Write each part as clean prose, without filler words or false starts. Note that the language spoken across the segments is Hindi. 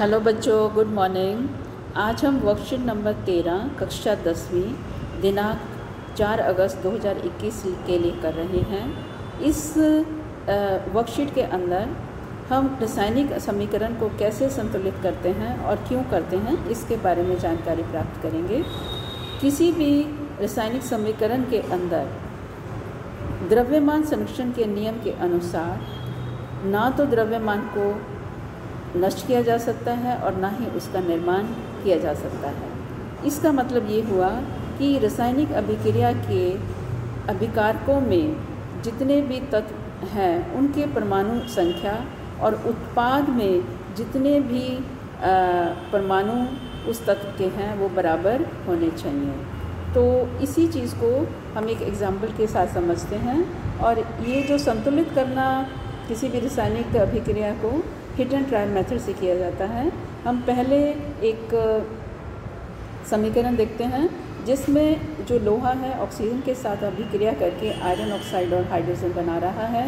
हेलो बच्चों, गुड मॉर्निंग। आज हम वर्कशीट नंबर 13 कक्षा 10वीं दिनांक 4 अगस्त 2021 के लिए कर रहे हैं। इस वर्कशीट के अंदर हम रासायनिक समीकरण को कैसे संतुलित करते हैं और क्यों करते हैं इसके बारे में जानकारी प्राप्त करेंगे। किसी भी रासायनिक समीकरण के अंदर द्रव्यमान संरक्षण के नियम के अनुसार ना तो द्रव्यमान को नष्ट किया जा सकता है और ना ही उसका निर्माण किया जा सकता है। इसका मतलब ये हुआ कि रासायनिक अभिक्रिया के अभिकारकों में जितने भी तत्व हैं उनके परमाणु संख्या और उत्पाद में जितने भी परमाणु उस तत्व के हैं वो बराबर होने चाहिए। तो इसी चीज़ को हम एक एग्जाम्पल के साथ समझते हैं। और ये जो संतुलित करना किसी भी रासायनिक अभिक्रिया को हिट एंड ट्रायल मेथड से किया जाता है। हम पहले एक समीकरण देखते हैं जिसमें जो लोहा है ऑक्सीजन के साथ अभिक्रिया करके आयरन ऑक्साइड और हाइड्रोजन बना रहा है,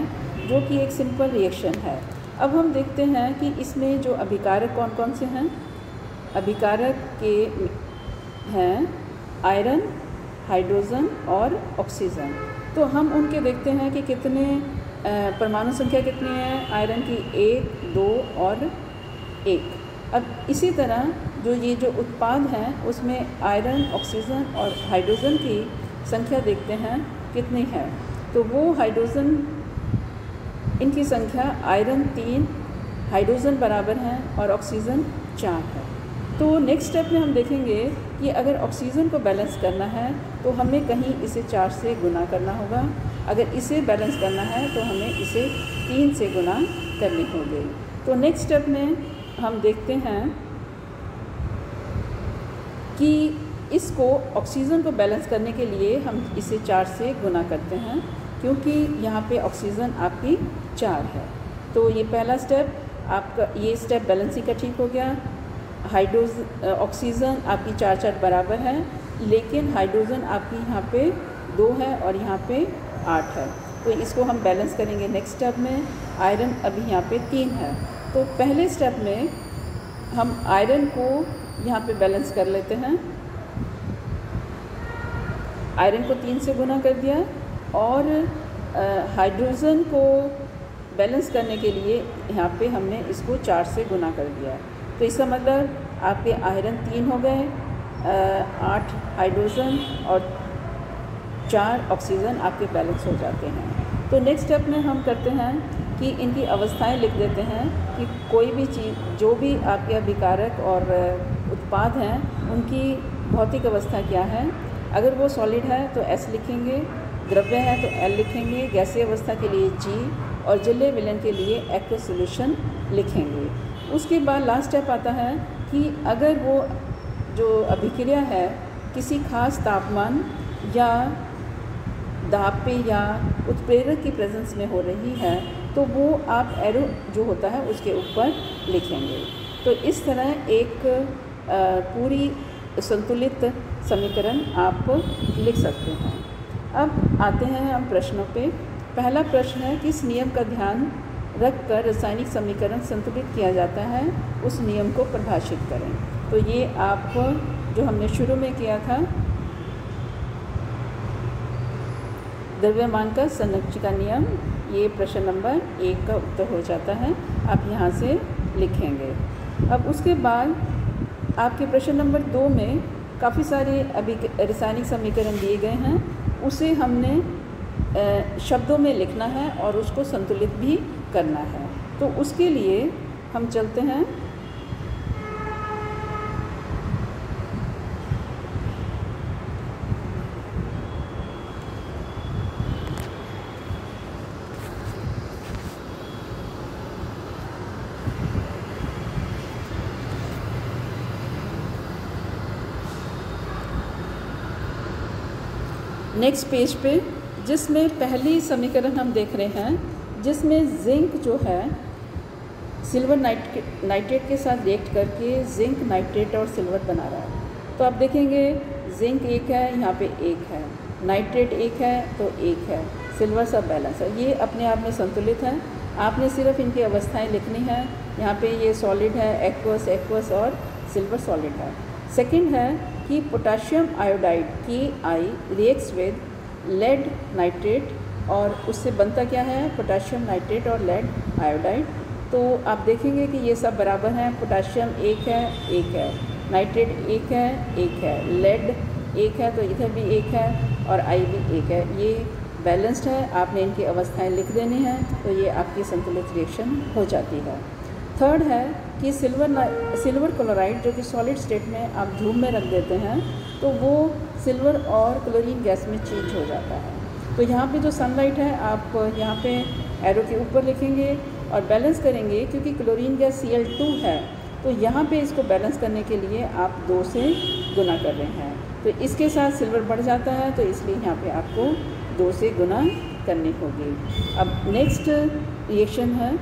जो कि एक सिंपल रिएक्शन है। अब हम देखते हैं कि इसमें जो अभिकारक कौन कौन से हैं। अभिकारक के हैं आयरन, हाइड्रोजन और ऑक्सीजन। तो हम उनके देखते हैं कि कितने परमाणु संख्या कितनी है। आयरन की 1, 2 और 1। अब इसी तरह जो उत्पाद हैं उसमें आयरन, ऑक्सीजन और हाइड्रोजन की संख्या देखते हैं कितनी है। तो वो हाइड्रोजन, इनकी संख्या आयरन 3, हाइड्रोजन बराबर हैं और ऑक्सीजन 4 है। तो नेक्स्ट स्टेप में हम देखेंगे कि अगर ऑक्सीजन को बैलेंस करना है तो हमें कहीं इसे 4 से गुना करना होगा। अगर इसे बैलेंस करना है तो हमें इसे 3 से गुना करनी होगी। तो नेक्स्ट स्टेप में हम देखते हैं कि इसको ऑक्सीजन को बैलेंस करने के लिए हम इसे 4 से गुना करते हैं, क्योंकि यहाँ पे ऑक्सीजन आपकी 4 है। तो ये पहला स्टेप आपका, ये स्टेप बैलेंसिंग का ठीक हो गया। ऑक्सीजन आपकी 4 बराबर है, लेकिन हाइड्रोजन आपकी यहाँ पे 2 है और यहाँ पे 8 है। तो इसको हम बैलेंस करेंगे नेक्स्ट स्टेप में। आयरन अभी यहाँ पे 3 है। तो पहले स्टेप में हम आयरन को यहाँ पे बैलेंस कर लेते हैं। आयरन को 3 से गुना कर दिया और हाइड्रोजन को बैलेंस करने के लिए यहाँ पे हमने इसको 4 से गुना कर दिया। तो इसका मतलब आपके आयरन 3 हो गए, 8 हाइड्रोजन और 4 ऑक्सीजन आपके बैलेंस हो जाते हैं। तो नेक्स्ट स्टेप में हम करते हैं कि इनकी अवस्थाएं लिख देते हैं कि कोई भी चीज़, जो भी आपके अभिकारक और उत्पाद हैं उनकी भौतिक अवस्था क्या है। अगर वो सॉलिड है तो S लिखेंगे, द्रव्य है तो L लिखेंगे, गैसीय अवस्था के लिए G और जलीय विलयन के लिए एक्वस सॉल्यूशन लिखेंगे। उसके बाद लास्ट स्टेप आता है कि अगर वो जो अभिक्रिया है किसी खास तापमान या दाब पे या उत्प्रेरक की प्रेजेंस में हो रही है तो वो आप एरो जो होता है उसके ऊपर लिखेंगे। तो इस तरह एक पूरी संतुलित समीकरण आप लिख सकते हैं। अब आते हैं हम प्रश्नों पे। पहला प्रश्न है, किस नियम का ध्यान रखकर रासायनिक समीकरण संतुलित किया जाता है, उस नियम को परिभाषित करें। तो ये आप जो हमने शुरू में किया था, द्रव्यमान का संरक्षण का नियम, ये प्रश्न नंबर 1 का उत्तर हो जाता है। आप यहाँ से लिखेंगे। अब उसके बाद आपके प्रश्न नंबर 2 में काफ़ी सारे रासायनिक समीकरण दिए गए हैं, उसे हमने शब्दों में लिखना है और उसको संतुलित भी करना है। तो उसके लिए हम चलते हैं नेक्स्ट पेज पे, जिसमें पहली समीकरण हम देख रहे हैं, जिसमें जिंक जो है सिल्वर नाइट्रेट के साथ रिएक्ट करके जिंक नाइट्रेट और सिल्वर बना रहा है। तो आप देखेंगे जिंक 1 है, यहाँ पे 1 है, नाइट्रेट 1 है तो 1 है, सिल्वर सब बैलेंस है। ये अपने आप में संतुलित है। आपने सिर्फ इनकी अवस्थाएं लिखनी है यहाँ पे ये सॉलिड है, एक्वस, एक्वस और सिल्वर सॉलिड है। सेकंड है कि potassium iodide KI reacts with lead nitrate, और उससे बनता क्या है, पोटाशियम नाइट्रेट और लेड आयोडाइड। तो आप देखेंगे कि ये सब बराबर हैं, पोटाशियम एक है, नाइट्रेट एक है, लेड एक है, तो इधर भी एक है और I भी एक है। ये बैलेंस्ड है, आपने इनकी अवस्थाएं लिख देनी हैं, तो ये आपकी संतुलित रिएक्शन हो जाती है। थर्ड है कि सिल्वर क्लोराइड जो कि सॉलिड स्टेट में आप धूप में रख देते हैं तो वो सिल्वर और क्लोरीन गैस में चेंज हो जाता है। तो यहाँ पे जो सनलाइट है आप यहाँ पे एरो के ऊपर लिखेंगे और बैलेंस करेंगे, क्योंकि क्लोरीन गैस Cl2 है, तो यहाँ पे इसको बैलेंस करने के लिए आप 2 से गुना कर रहे हैं, तो इसके साथ सिल्वर बढ़ जाता है, तो इसलिए यहाँ पे आपको 2 से गुना करनी होगी। अब नेक्स्ट रिएक्शन है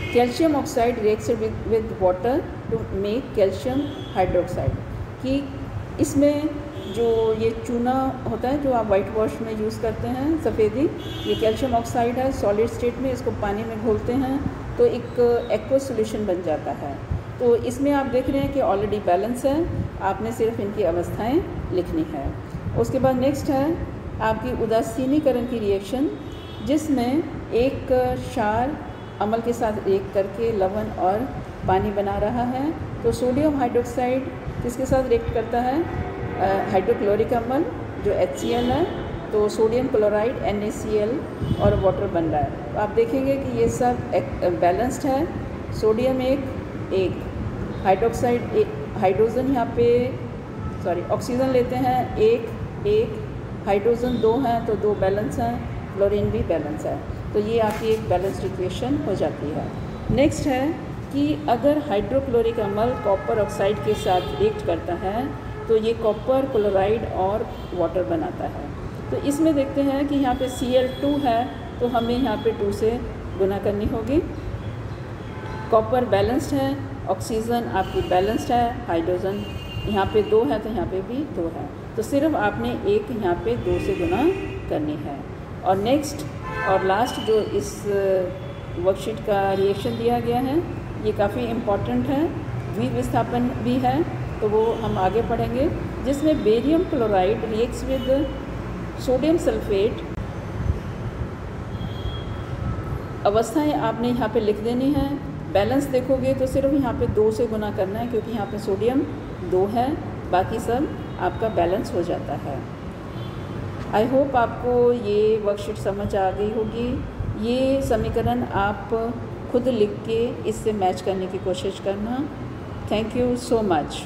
calcium oxide reacts with water to make calcium hydroxide, कि इसमें जो ये चूना होता है जो आप वाइट वॉश में यूज़ करते हैं, सफ़ेदी, ये कैल्शियम ऑक्साइड है सॉलिड स्टेट में, इसको पानी में घोलते हैं तो एक एक्वस सॉल्यूशन बन जाता है। तो इसमें आप देख रहे हैं कि ऑलरेडी बैलेंस है, आपने सिर्फ इनकी अवस्थाएं लिखनी है। उसके बाद नेक्स्ट है आपकी उदासीनीकरण की रिएक्शन, जिसमें एक क्षार अम्ल के साथ रिएक्ट करके लवण और पानी बना रहा है। तो सोडियम हाइड्रोक्साइड किसके साथ रिएक्ट करता है, हाइड्रोक्लोरिक अम्ल जो HCl है, तो सोडियम क्लोराइड NaCl और वाटर बन रहा है। तो आप देखेंगे कि ये सब बैलेंस्ड है, सोडियम एक, हाइड्रोक्साइड हाइड्रोजन यहाँ पे ऑक्सीजन लेते हैं एक, हाइड्रोजन 2 हैं तो 2 बैलेंस हैं, क्लोरीन भी बैलेंस है, तो ये आपकी एक बैलेंस्ड इक्वेशन हो जाती है। नेक्स्ट है कि अगर हाइड्रोक्लोरिक अम्ल कॉपर ऑक्साइड के साथ रिएक्ट करता है तो ये कॉपर क्लोराइड और वाटर बनाता है। तो इसमें देखते हैं कि यहाँ पे Cl2 है तो हमें यहाँ पे 2 से गुना करनी होगी। कॉपर बैलेंस्ड है, ऑक्सीजन आपकी बैलेंस्ड है, हाइड्रोजन यहाँ पे 2 है तो यहाँ पे भी 2 है, तो सिर्फ आपने एक यहाँ पे 2 से गुना करनी है। और नेक्स्ट और लास्ट जो इस वर्कशीट का रिएक्शन दिया गया है ये काफ़ी इम्पॉर्टेंट है, द्विविस्थापन भी है, तो वो हम आगे पढ़ेंगे, जिसमें barium chloride reacts with sodium sulphate. अवस्थाएं आपने यहाँ पे लिख देनी है, बैलेंस देखोगे तो सिर्फ यहाँ पे 2 से गुना करना है, क्योंकि यहाँ पे सोडियम 2 है, बाकी सब आपका बैलेंस हो जाता है। आई होप आपको ये वर्कशीट समझ आ गई होगी। ये समीकरण आप खुद लिख के इससे मैच करने की कोशिश करना। Thank you so much.